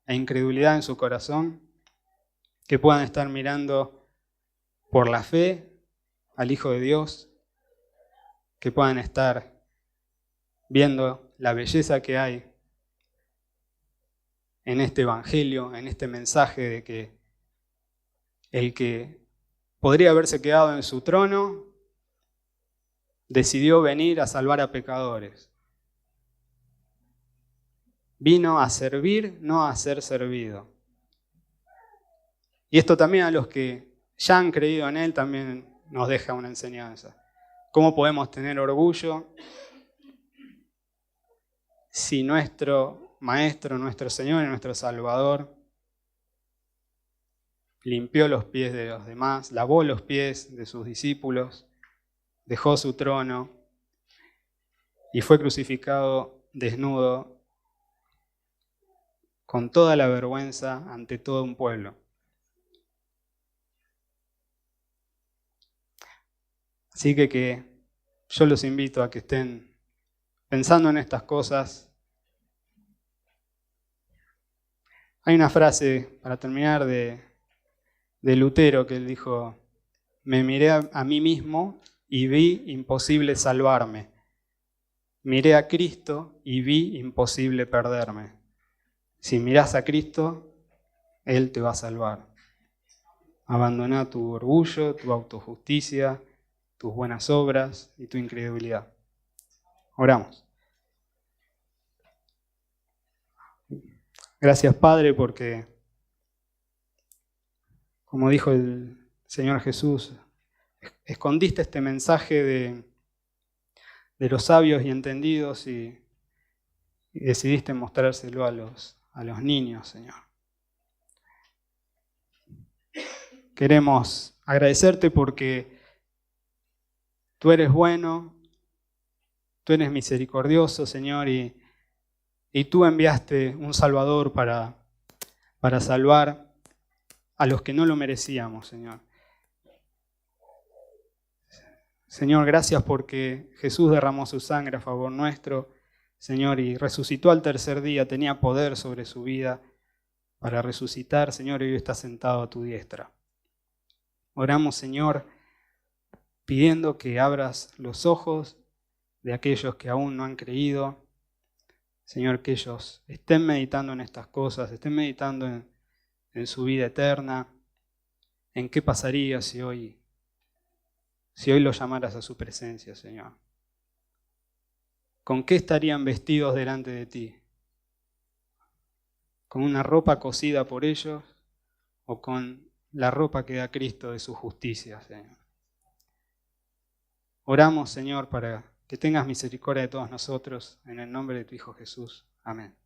e incredulidad en su corazón, que puedan estar mirando por la fe al Hijo de Dios, que puedan estar viendo la belleza que hay en este evangelio, en este mensaje de que el que podría haberse quedado en su trono decidió venir a salvar a pecadores. Vino a servir, no a ser servido. Y esto también a los que ya han creído en Él también nos deja una enseñanza. ¿Cómo podemos tener orgullo si nuestro Maestro, nuestro Señor y nuestro Salvador limpió los pies de los demás, lavó los pies de sus discípulos, dejó su trono y fue crucificado desnudo con toda la vergüenza ante todo un pueblo? Así que yo los invito a que estén pensando en estas cosas. Hay una frase, para terminar, de Lutero, que él dijo: me miré a mí mismo y vi imposible salvarme. Miré a Cristo y vi imposible perderme. Si mirás a Cristo, Él te va a salvar. Abandoná tu orgullo, tu autojusticia, tus buenas obras y tu incredulidad. Oramos. Gracias, Padre, porque, como dijo el Señor Jesús, escondiste este mensaje de los sabios y entendidos y decidiste mostrárselo a los niños, Señor. Queremos agradecerte porque tú eres bueno, tú eres misericordioso, Señor, y tú enviaste un Salvador para salvar a los que no lo merecíamos, Señor. Señor, gracias porque Jesús derramó su sangre a favor nuestro, Señor, y resucitó al tercer día, tenía poder sobre su vida para resucitar, Señor, y hoy está sentado a tu diestra. Oramos, Señor, pidiendo que abras los ojos de aquellos que aún no han creído. Señor, que ellos estén meditando en estas cosas, estén meditando en su vida eterna, en qué pasaría si hoy los llamaras a su presencia, Señor. ¿Con qué estarían vestidos delante de ti? ¿Con una ropa cosida por ellos o con la ropa que da Cristo de su justicia, Señor? Oramos, Señor, para que tengas misericordia de todos nosotros, en el nombre de tu Hijo Jesús. Amén.